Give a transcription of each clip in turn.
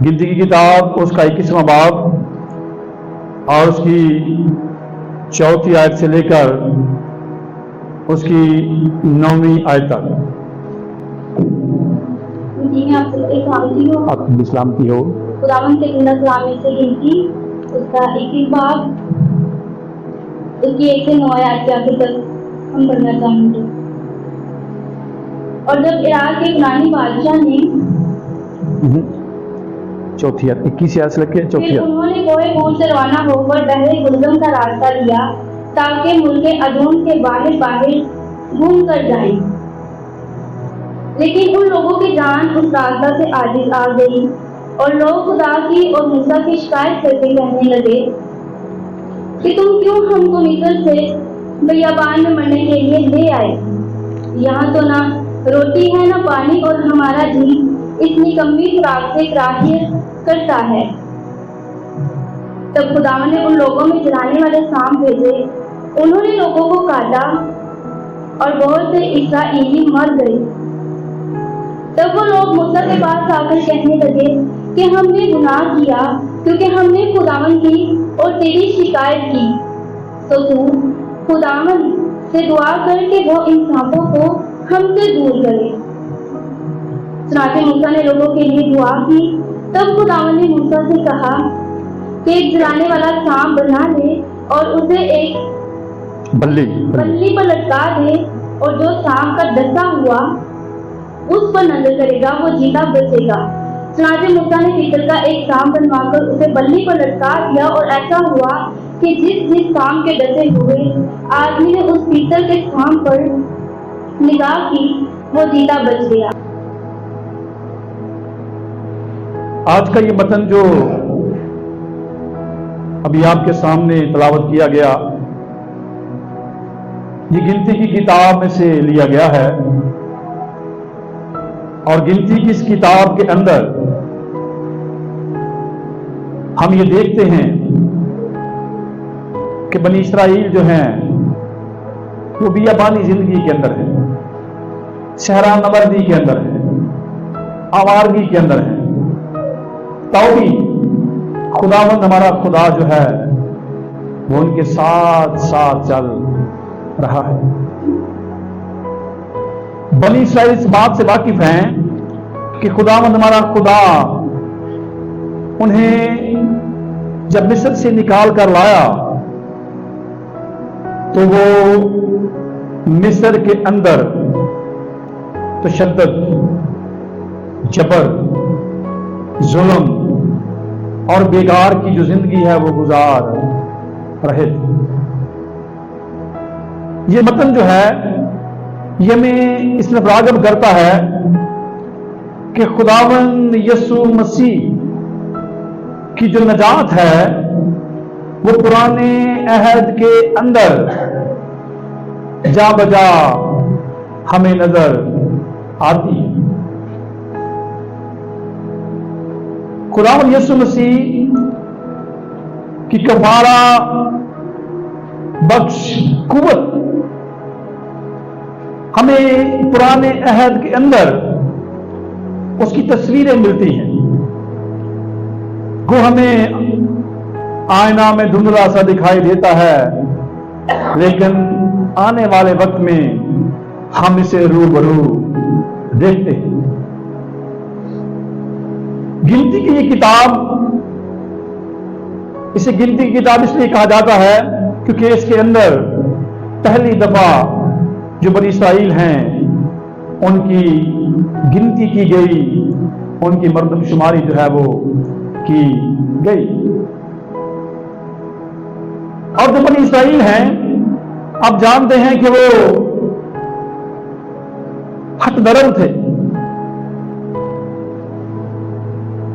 गिनती की किताब उसका 21वां बाब और उसकी 4थी आयत से लेकर उसकी 9वीं आयत तक। आप इस्लाम की हो। खुदावंद के जिंदा कलाम में से गिनती उसका 21 बाब उसकी 1 से 9 आयत के आखिर तक हम पढ़ना चाहेंगे। और जब इराक के यूनानी बादशाह ने 4थी आयत 21 आयत से लेकर 4थी फिर आयत। उन्होंने कोहे गूर से रवाना होकर बहरे गुलगम का रास्ता लिया ताकि मुल्क अदूम के बाहर बाहर घूम कर जाएं। लेकिन उन लोगों की जान उस रास्ता से आजिज आ गई और लोग खुदा की और मूसा की शिकायत करके कहने लगे कि तुम क्यों हमको मिस्र से बियाबान में मरने के लिए ले आए। यहाँ तो ना रोटी है ना पानी और हमारा जी इस निकम्मी खुराक से कराहियत करता है। तब खुदा ने उन लोगों में जलाने वाले सांप भेजे, उन्होंने लोगों को काटा और बहुत से इस्राएली मर गए। तब वो लोग मूसा के पास आकर कहने लगे कि हमने गुनाह किया क्योंकि हमने खुदावन की और तेरी शिकायत की। तो तू खुदावन से दुआ कर कि वो इन सांपों को हमसे दूर करे। चुनांचे मूसा ने लोगों के लिए दुआ की। तब खुदावन ने मूसा से कहा कि एक जलाने वाला सांप बना ले और उसे एक बल्ली पर लटका दे और जो सांप का डसा हुआ उस पर नजर करेगा वो जीता बचेगा। चुनांचे मूसा ने पीतल का एक सांप बनवाकर उसे बल्ली पर लटका दिया और ऐसा हुआ कि जिस सांप के डसे हुए आदमी ने उस पीतल के सांप पर निगाह की वो जीता बच गया। आज का ये मतन जो अभी आपके सामने तलावत किया गया ये गिनती की किताब में से लिया गया है और गिनती की इस किताब के अंदर हम ये देखते हैं कि बनी इस्राइल जो हैं वो बियाबानी जिंदगी के अंदर है, शहरा नवर्दी के अंदर है, आवारगी के अंदर है। तो भी खुदावंद हमारा खुदा जो है वो उनके साथ साथ चल रहा है। बनी इस्राइल इस बात से वाकिफ हैं कि खुदावंद हमारा खुदा उन्हें जब मिस्र से निकाल कर लाया तो वो मिस्र के अंदर तशद्दुद, जबर, जुल्म और बेकार की जो जिंदगी है वो गुजार रहे थे। ये मतन जो है ये हमें इसमें रागब करता है कि खुदावंद यीशु मसीह की जो नजात है वो पुराने अहद के अंदर जा बजा हमें नजर आती है। खुदावंद यीशु मसीह की कफारा बख्श कुव्वत हमें पुराने अहद के अंदर उसकी तस्वीरें मिलती हैं। वो हमें आईना में धुंधला सा दिखाई देता है लेकिन आने वाले वक्त में हम इसे रूबरू देखते हैं। गिनती की ये किताब, इसे गिनती की किताब इसलिए कहा जाता है क्योंकि इसके अंदर पहली दफा जो बनी इस्राइल हैं उनकी गिनती की गई, उनकी मर्दमशुमारी जो है वो की गई। और जो बनी इस्राइल हैं आप जानते हैं कि वो हट दरम थे,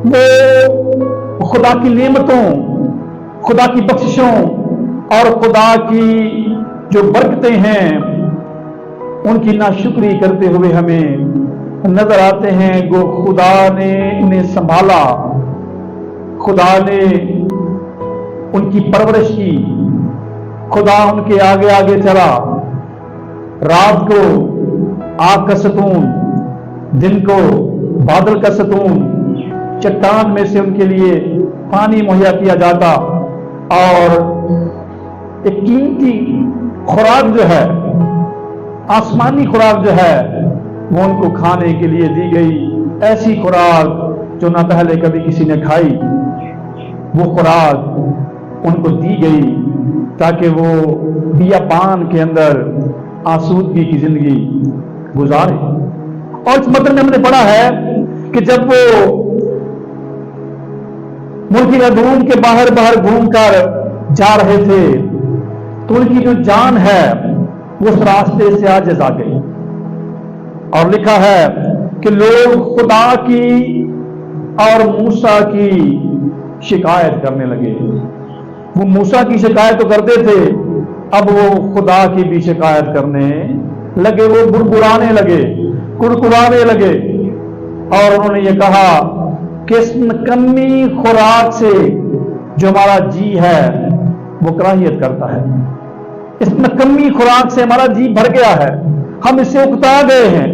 वो खुदा की नेमतों, खुदा की बख्शिशों और खुदा की जो बरकतें हैं उनकी नाशुक्री करते हुए हमें नजर आते हैं। वो खुदा ने उन्हें संभाला, खुदा ने उनकी परवरिश की, खुदा उनके आगे आगे चला। रात को आग का सतून, दिन को बादल का सतून, चट्टान में से उनके लिए पानी मुहैया किया जाता और एक कीमती खुराक जो है, आसमानी खुराक जो है, वो उनको खाने के लिए दी गई। ऐसी खुराक जो ना पहले कभी किसी ने खाई, वो खुराक उनको दी गई ताकि वो बियाबान के अंदर आसूदगी की जिंदगी गुजारे। और इस मतलब में हमने पढ़ा है कि जब वो मुल्क यदूम के बाहर बाहर घूमकर जा रहे थे तो उनकी जो जान है वो उस रास्ते से आजिज़ आ गई। और लिखा है कि लोग खुदा की और मूसा की शिकायत करने लगे। वो मूसा की शिकायत तो करते थे, अब वो खुदा की भी शिकायत करने लगे। वो बुड़बुड़ाने लगे, कुड़कुड़ाने लगे और उन्होंने ये कहा कि इस निकम्मी खुराक से जो हमारा जी है वो कराहियत करता है। इस निकम्मी खुराक से हमारा जी भर गया है, हम इससे उकता गए हैं।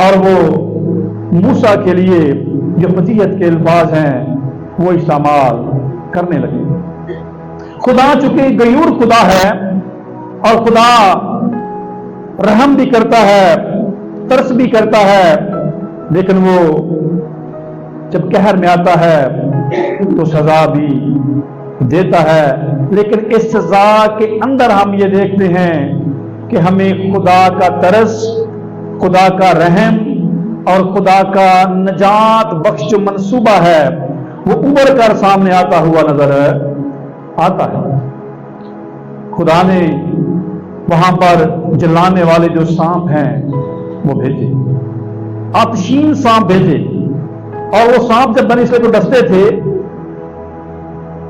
और वो मूसा के लिए जो फजीहत के अल्फाज हैं वो इस्तेमाल करने लगे। खुदा चूंकि गयूर खुदा है और खुदा रहम भी करता है, तरस भी करता है, लेकिन वो जब कहर में आता है तो सजा भी देता है। लेकिन इस सजा के अंदर हम ये देखते हैं कि हमें खुदा का तरस, खुदा का रहम और खुदा का नजात बख्श जो मंसूबा है वो उभर कर सामने आता हुआ नजर आता है। खुदा ने वहां पर जलाने वाले जो सांप हैं वो भेजे, आतशीन सांप भेजे। और वो सांप जब बनी इसराइल को डसते थे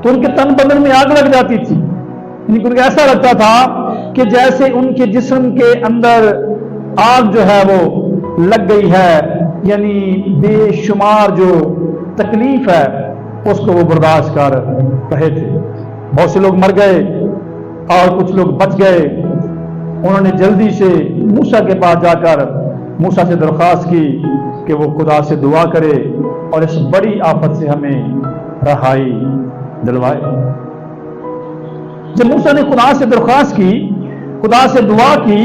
तो उनके तन बदन में आग लग जाती थी। उनको ऐसा लगता था कि जैसे उनके जिस्म के अंदर आग जो है वो लग गई है, यानी बेशुमार जो तकलीफ है उसको वो बर्दाश्त कर रहे थे। बहुत से लोग मर गए और कुछ लोग बच गए। उन्होंने जल्दी से मूसा के पास जाकर मूसा से दरख्वास्त की कि वो खुदा से दुआ करे और इस बड़ी आफत से हमें रहाई दिलवाए। जब मूसा ने खुदा से दरख्वास्त की, खुदा से दुआ की,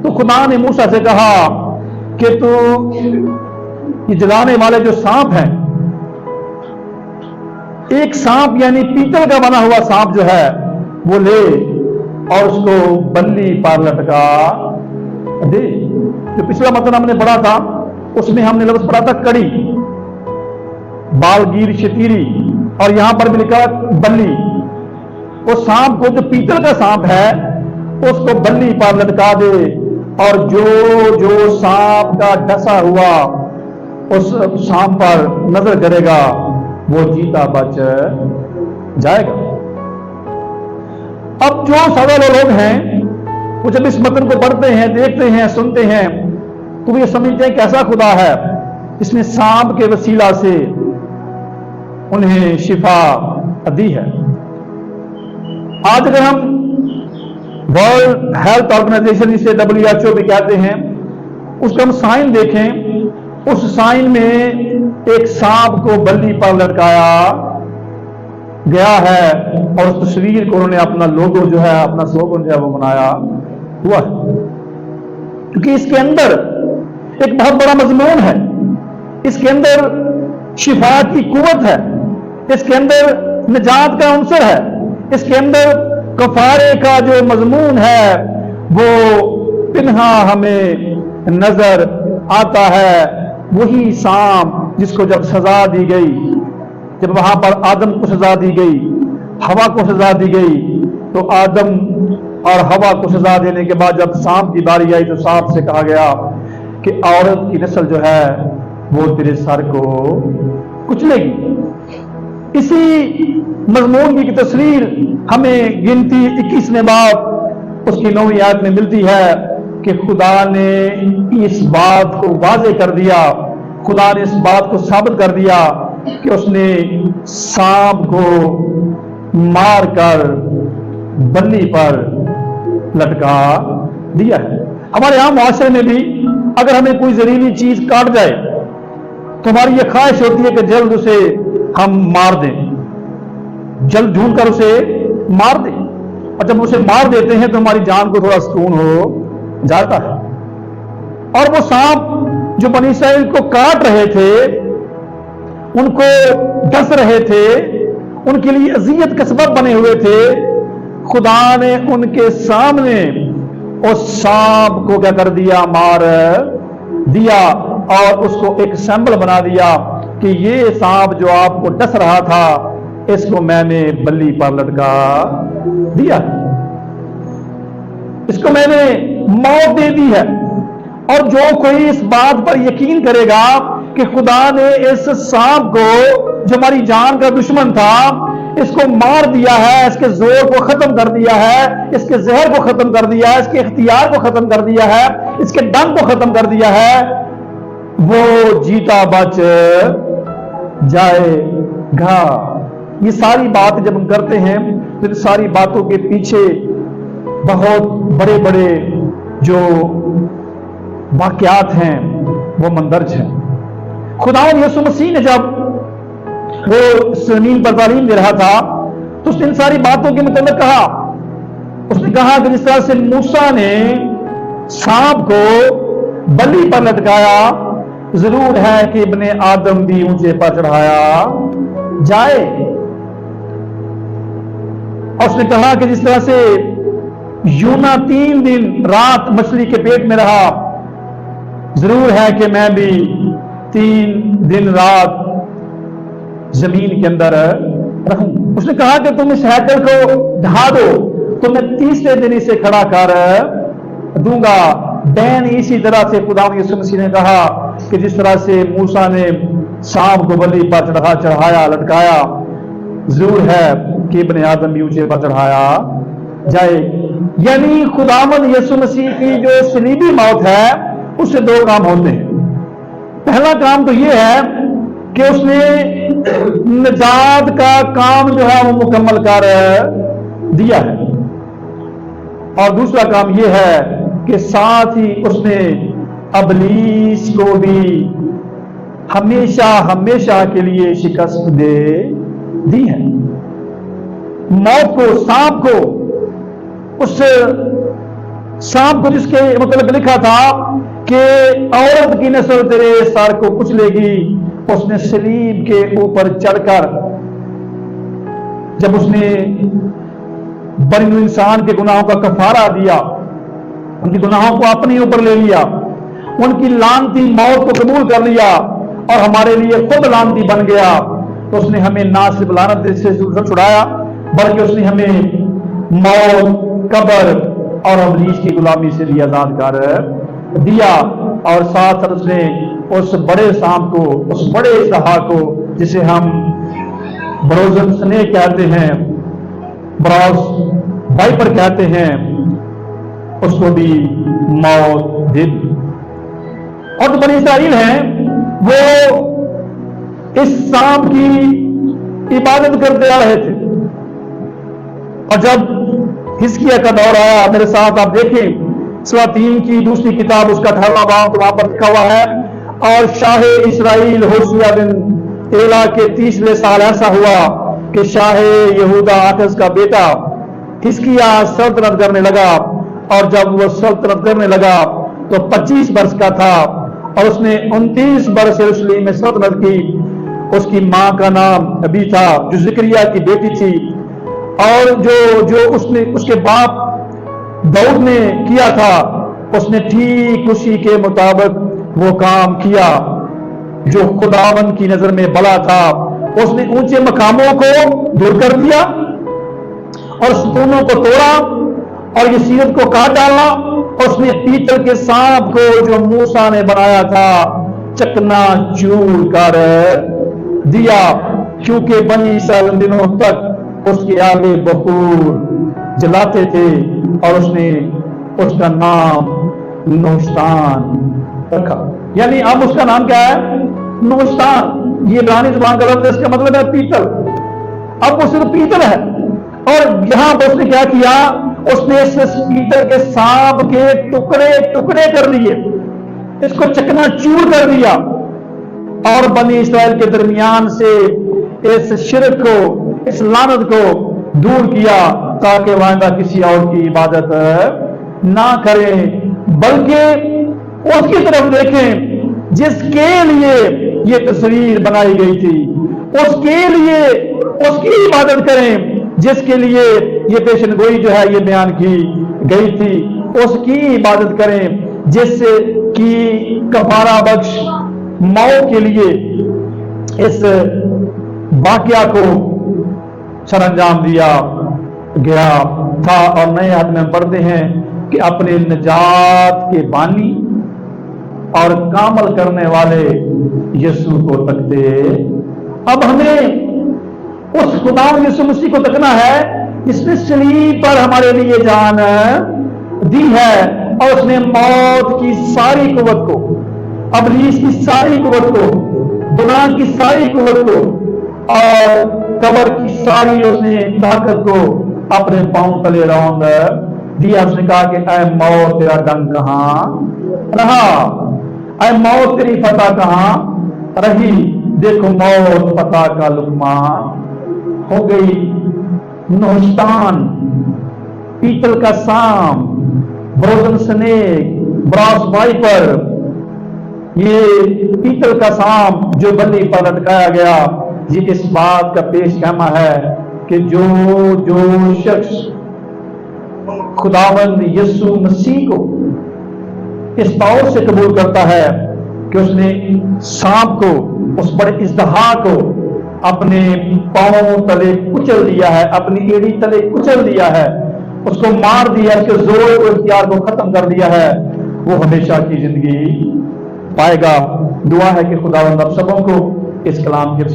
तो खुदा ने मूसा से कहा कि तू ये जलाने वाले जो सांप हैं, एक सांप यानी पीतल का बना हुआ सांप जो है वो ले और उसको बल्ली पर लटका दे। जो पिछला मतलब हमने पढ़ा था उसमें हमने लफ्ज पढ़ा था कड़ी, बालगीर, शतीरी, और यहां पर भी लिखा बल्ली। वो सांप को, जो पीतल का सांप है, उसको बल्ली पर लटका दे और जो जो सांप का डसा हुआ उस सांप पर नजर करेगा वो जीता बच जाएगा। अब जो सवाल लोग हैं वो जब इस मतन को पढ़ते हैं, देखते हैं, सुनते हैं तो वो ये समझते हैं कैसा खुदा है इसने सांप के वसीला से उन्हें शिफा दी है। आज अगर हम वर्ल्ड हेल्थ ऑर्गेनाइजेशन, इसे WHO भी कहते हैं, उसका हम साइन देखें, उस साइन में एक सांप को बल्ली पर लटकाया गया है और उस तस्वीर को उन्होंने अपना लोगो जो है, अपना स्लोगन जो है वो बनाया हुआ है। क्योंकि इसके अंदर एक बहुत बड़ा मजमून है, इसके अंदर शिफा की कुव्वत है, इसके अंदर निजात का अंसर है, इसके अंदर कफारे का जो मजमून है वो पिन्हा हमें नजर आता है। वही सांप जिसको जब सजा दी गई, जब वहां पर आदम को सजा दी गई, हवा को सजा दी गई, तो आदम और हवा को सजा देने के बाद जब सांप की बारी आई तो सांप से कहा गया कि औरत की नस्ल जो है वो तेरे सर को कुचलेगी। इसी मजमून की तस्वीर हमें गिनती 21वें बाब उसकी 9वीं आयत में मिलती है कि खुदा ने इस बात को वाज़े कर दिया, खुदा ने इस बात को साबित कर दिया कि उसने सांप को मार कर बल्ली पर लटका दिया है। हमारे यहां मुआशरे में भी अगर हमें कोई जहरीली चीज काट जाए تو ہماری یہ خواہش ہوتی ہے کہ جلد اسے ہم مار دیں، جلد ڈھونڈ کر اسے مار دیں، اور جب اسے مار دیتے ہیں تو ہماری جان کو تھوڑا سکون ہو جاتا ہے۔ اور وہ سانپ جو بنی اسرائیل کو کاٹ رہے تھے، ان کو ڈس رہے تھے، ان کے لیے اذیت کا سبب بنے ہوئے تھے، خدا نے ان کے سامنے اس سانپ کو کیا کر دیا؟ مار دیا، اور اس کو ایک سمبل بنا دیا کہ یہ سانپ جو آپ کو ڈس رہا تھا، اس کو میں نے بلی پر لٹکا دیا، اس کو میں نے موت دے دی ہے۔ اور جو کوئی اس بات پر یقین کرے گا کہ خدا نے اس سانپ کو جو ہماری جان کا دشمن تھا، اس کو مار دیا ہے، اس کے زور کو ختم کر دیا ہے، اس کے زہر کو ختم کر دیا ہے، اس کے اختیار کو ختم کر دیا ہے، اس کے ڈنگ کو ختم کر دیا ہے، وہ جیتا بچ جائے گا۔ یہ ساری بات جب ہم کرتے ہیں تو ان ساری باتوں کے پیچھے بہت بڑے بڑے جو واقعات ہیں وہ مندرج ہیں۔ خداوند یسوع مسیح نے جب وہ زمین پر تعلیم دے رہا تھا تو اس نے ان ساری باتوں کے متعلق کہا، اس نے کہا کہ جس طرح سے موسیٰ نے سانپ کو بلی پر لٹکایا، ضرور ہے کہ ابن آدم بھی اونچے پر چڑھایا جائے۔ اور اس نے کہا کہ جس طرح سے یونا 3 دن رات مچھلی کے پیٹ میں رہا، ضرور ہے کہ میں بھی 3 دن رات زمین کے اندر رہوں۔ اس نے کہا کہ تم اس ہیکل کو ڈھا دو تو میں تیسرے دن اسے کھڑا کر دوں گا۔ بین اسی طرح سے خدا یسوع مسیح نے کہا کہ جس طرح سے موسیٰ نے سانپ کو بلی پر چڑھایا لٹکایا، ضرور ہے کہ ابن آدم بھی اونچے پر چڑھایا جائے۔ یعنی خداوند یسوع مسیح کی جو صلیبی موت ہے اس سے 2 کام ہوتے ہیں۔ پہلا کام تو یہ ہے کہ اس نے نجات کا کام جو ہے وہ مکمل کر دیا ہے، اور دوسرا کام یہ ہے کہ ساتھ ہی اس نے ابلیس کو بھی ہمیشہ ہمیشہ کے لیے شکست دے دی ہے۔ موت کو، سانپ کو، اس سانپ کو جس کے مطلب لکھا تھا کہ عورت کی نسل تیرے سر کو کچلے گی، اس نے صلیب کے اوپر چڑھ کر جب اس نے بنی انسان کے گناہوں کا کفارہ دیا، ان کے گناہوں کو اپنے اوپر لے لیا، ان کی لعنتی موت کو قبول کر لیا اور ہمارے لیے خود لعنتی بن گیا، تو اس نے ہمیں نہ صرف لعنت سے چھڑایا بلکہ اس نے ہمیں موت، قبر اور ابلیس کی غلامی سے بھی آزاد کر دیا۔ اور ساتھ ساتھ اس نے اس بڑے سانپ کو، اس بڑے اژدہا کو جسے ہم بروزن سنیک کہتے ہیں، براؤز وائپر کہتے ہیں، اس کو بھی موت دے دی۔ اور جو بنی اسرائیل ہیں وہ اس سانپ کی عبادت کرتے آ رہے تھے، اور جب حزقیہ کا دور آیا، میرے ساتھ آپ دیکھیں سلاطین کی دوسری کتاب اس کا 18واں باب وہاں پر لکھا ہوا ہے، اور شاہ اسرائیل ہوشیہ بن ایلا کے 30ویں سال ایسا ہوا کہ شاہ یہودا آخز کا بیٹا حزقیہ سلطنت کرنے لگا، اور جب وہ سلطنت کرنے لگا تو 25 برس کا تھا، اور اس نے 29 برس یروشلم میں سلطنت کی۔ اس کی ماں کا نام ابی تھا جو زکریا کی بیٹی تھی، اور جو اس کے باپ داؤد نے کیا تھا، اس نے ٹھیک اسی کے مطابق وہ کام کیا جو خداوند کی نظر میں بھلا تھا۔ اس نے اونچے مقاموں کو دور کر دیا اور ستونوں کو توڑا اور یہ سیرت کو کاٹ ڈالا۔ اس نے پیتل کے سانپ کو جو موسیٰ نے بنایا تھا چکنا چور کر دیا، کیونکہ بنی اسرائیل دنوں تک اس کے آگے بخور جلاتے تھے، اور اس نے اس کا نام نوشتان رکھا۔ یعنی اب اس کا نام کیا ہے؟ نوشتان۔ یہ عبرانی زبان کا لفظ ہے، اس کا مطلب ہے پیتل۔ اب وہ صرف پیتل ہے، اور یہاں پر اس نے کیا کیا؟ اس نے اس پیتل کے سانپ کے ٹکڑے ٹکڑے کر دیے، اس کو چکنا چور کر دیا، اور بنی اسرائیل کے درمیان سے اس شرک کو، اس لعنت کو دور کیا تاکہ وہ آئندہ کسی اور کی عبادت نہ کریں، بلکہ اس کی طرف دیکھیں جس کے لیے یہ تصویر بنائی گئی تھی، اس کے لیے اس کی عبادت کریں جس کے لیے یہ پیشن گوئی جو ہے یہ بیان کی گئی تھی، اس کی عبادت کریں جس کی کفارہ بخش موت کے لیے اس واقعہ کو سر انجام دیا گیا تھا۔ اور نئے حد میں پڑھتے ہیں کہ اپنے نجات کے بانی اور کامل کرنے والے یسوع کو تکتے۔ اب ہمیں اس خدا یسوع مسیح کو تکنا ہے جس نے صلیب پر ہمارے لیے جان دی ہے، اور اس نے موت کی ساری قوت کو، ابلیس کی ساری قوت کو، گناہ کی ساری قوت کو اور قبر کی ساری اس نے طاقت کو اپنے پاؤں تلے روند دیا۔ اس نے کہا کہ اے موت تیرا ڈنگ کہاں رہا، اے موت تیری فتح کہاں رہی؟ دیکھو موت فتح کا لقمہ ہو گئی۔ نوشتان، پیتل کا سام، بروزن سنیک، براس وائپر، یہ پیتل کا سام جو بلی پر لٹکایا گیا، یہ اس بات کا پیش خیمہ ہے کہ جو شخص خداوند یسوع مسیح کو اس طور سے قبول کرتا ہے کہ اس نے سانپ کو، اس بڑے اژدہا کو اپنے پاؤں تلے کچل دیا ہے، اپنی ایڑی تلے کچل دیا ہے، اس کو مار دیا، اس کے زور کو، اختیار کو ختم کر دیا ہے، وہ ہمیشہ کی زندگی پائے گا۔ دعا ہے کہ خداوند آپ سبوں کو اس کلام کے